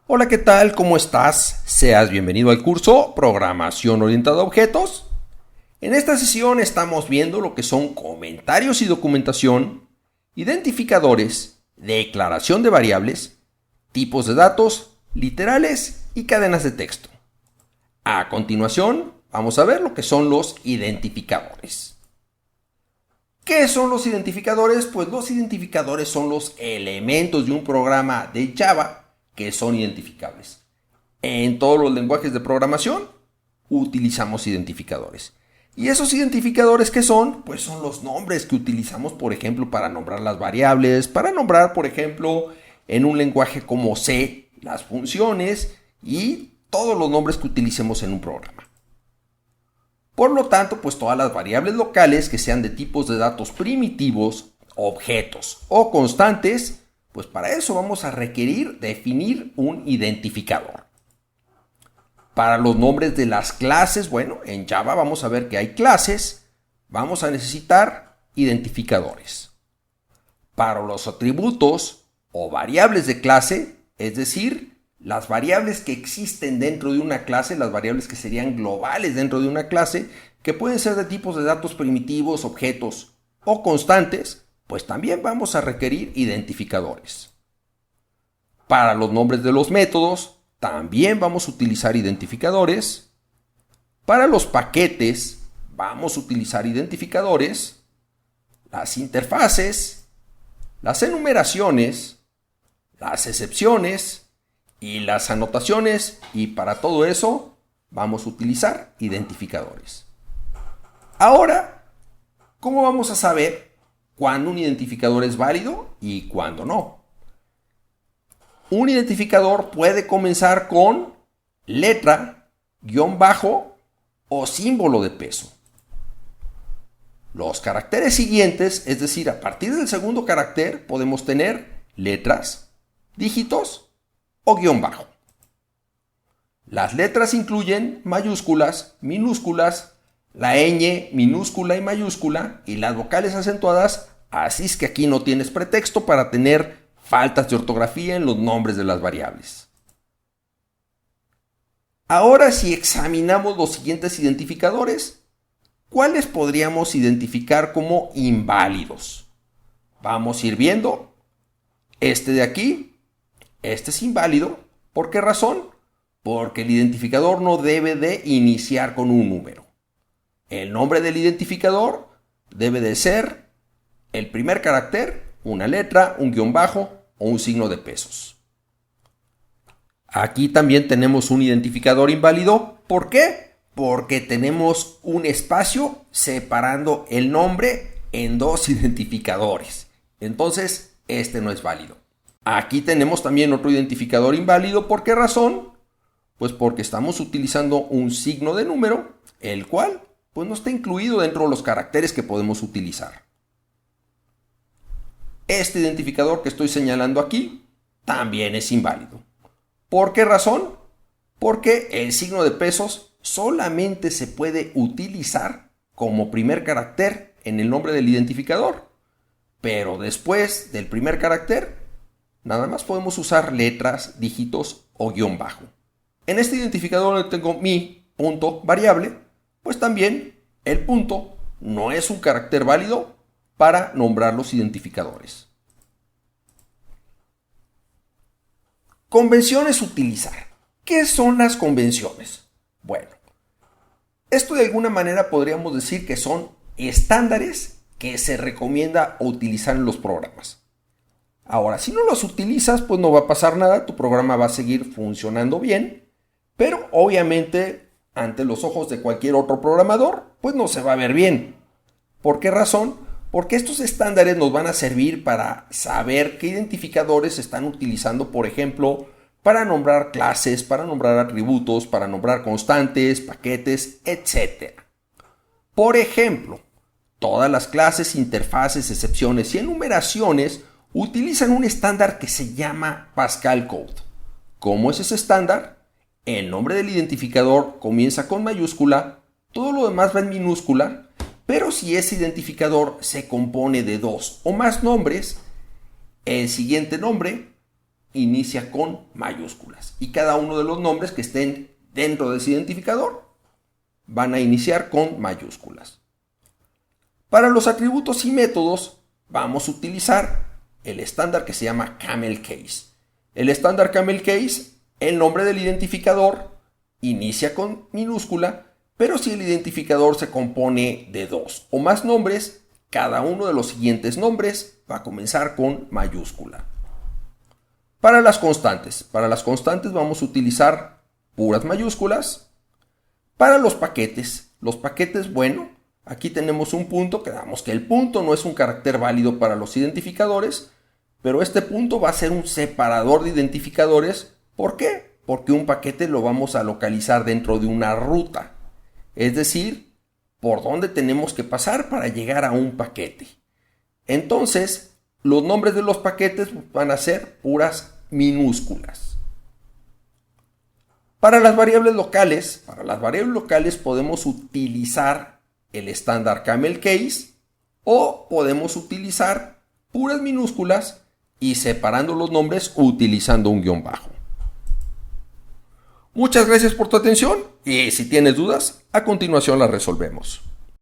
Hola, ¿qué tal? ¿Cómo estás? Seas bienvenido al curso Programación Orientada a Objetos. En esta sesión estamos viendo lo que son comentarios y documentación, identificadores, declaración de variables, tipos de datos, literales y cadenas de texto. A continuación, vamos a ver lo que son los identificadores. ¿Qué son los identificadores? Pues los identificadores son los elementos de un programa de Java que son identificables. En todos los lenguajes de programación utilizamos identificadores. ¿Y esos identificadores qué son? Pues son los nombres que utilizamos, por ejemplo, para nombrar las variables, para nombrar, por ejemplo, en un lenguaje como C, las funciones y todos los nombres que utilicemos en un programa. Por lo tanto, pues todas las variables locales que sean de tipos de datos primitivos, objetos o constantes, pues para eso vamos a requerir definir un identificador. Para los nombres de las clases, bueno, en Java vamos a ver que hay clases, vamos a necesitar identificadores. Para los atributos o variables de clase, es decir, las variables que existen dentro de una clase, las variables que serían globales dentro de una clase, que pueden ser de tipos de datos primitivos, objetos o constantes, pues también vamos a requerir identificadores. Para los nombres de los métodos, también vamos a utilizar identificadores. Para los paquetes, vamos a utilizar identificadores. Las interfaces, las enumeraciones, las excepciones y las anotaciones. Y para todo eso, vamos a utilizar identificadores. Ahora, ¿cómo vamos a saber cuándo un identificador es válido y cuándo no? Un identificador puede comenzar con letra, guión bajo o símbolo de peso. Los caracteres siguientes, es decir, a partir del segundo carácter, podemos tener letras, dígitos o guión bajo. Las letras incluyen mayúsculas, minúsculas, la ñ minúscula y mayúscula y las vocales acentuadas, así es que aquí no tienes pretexto para tener faltas de ortografía en los nombres de las variables. Ahora, si examinamos los siguientes identificadores, ¿cuáles podríamos identificar como inválidos? Vamos a ir viendo. Este de aquí, este es inválido. ¿Por qué razón? Porque el identificador no debe de iniciar con un número. El nombre del identificador debe de ser el primer carácter, una letra, un guión bajo o un signo de pesos. Aquí también tenemos un identificador inválido. ¿Por qué? Porque tenemos un espacio separando el nombre en dos identificadores. Entonces, este no es válido. Aquí tenemos también otro identificador inválido. ¿Por qué razón? Pues porque estamos utilizando un signo de número, el cual pues no está incluido dentro de los caracteres que podemos utilizar. Este identificador que estoy señalando aquí también es inválido. ¿Por qué razón? Porque el signo de pesos solamente se puede utilizar como primer carácter en el nombre del identificador. Pero después del primer carácter, nada más podemos usar letras, dígitos o guión bajo. En este identificador donde tengo mi punto variable, pues también el punto no es un carácter válido para nombrar los identificadores. Convenciones utilizar. ¿Qué son las convenciones? Bueno, esto de alguna manera podríamos decir que son estándares que se recomienda utilizar en los programas. Ahora, si no los utilizas, pues no va a pasar nada, tu programa va a seguir funcionando bien, pero obviamente ante los ojos de cualquier otro programador, pues no se va a ver bien. ¿Por qué razón? Porque estos estándares nos van a servir para saber qué identificadores se están utilizando, por ejemplo, para nombrar clases, para nombrar atributos, para nombrar constantes, paquetes, etc. Por ejemplo, todas las clases, interfaces, excepciones y enumeraciones utilizan un estándar que se llama Pascal Code. ¿Cómo es ese estándar? El nombre del identificador comienza con mayúscula, todo lo demás va en minúscula, pero si ese identificador se compone de dos o más nombres, el siguiente nombre inicia con mayúsculas. Y cada uno de los nombres que estén dentro de ese identificador van a iniciar con mayúsculas. Para los atributos y métodos vamos a utilizar el estándar que se llama Camel Case. El estándar Camel Case, el nombre del identificador inicia con minúscula, pero si el identificador se compone de 2 o más nombres, cada uno de los siguientes nombres va a comenzar con mayúscula. Para las constantes vamos a utilizar puras mayúsculas. Para los paquetes, bueno, aquí tenemos un punto, quedamos que el punto no es un carácter válido para los identificadores, pero este punto va a ser un separador de identificadores. ¿Por qué? Porque un paquete lo vamos a localizar dentro de una ruta, es decir, por dónde tenemos que pasar para llegar a un paquete. Entonces, los nombres de los paquetes van a ser puras minúsculas. Para las variables locales podemos utilizar el estándar Camel Case o podemos utilizar puras minúsculas y separando los nombres utilizando un guión bajo. Muchas gracias por tu atención y si tienes dudas, a continuación las resolvemos.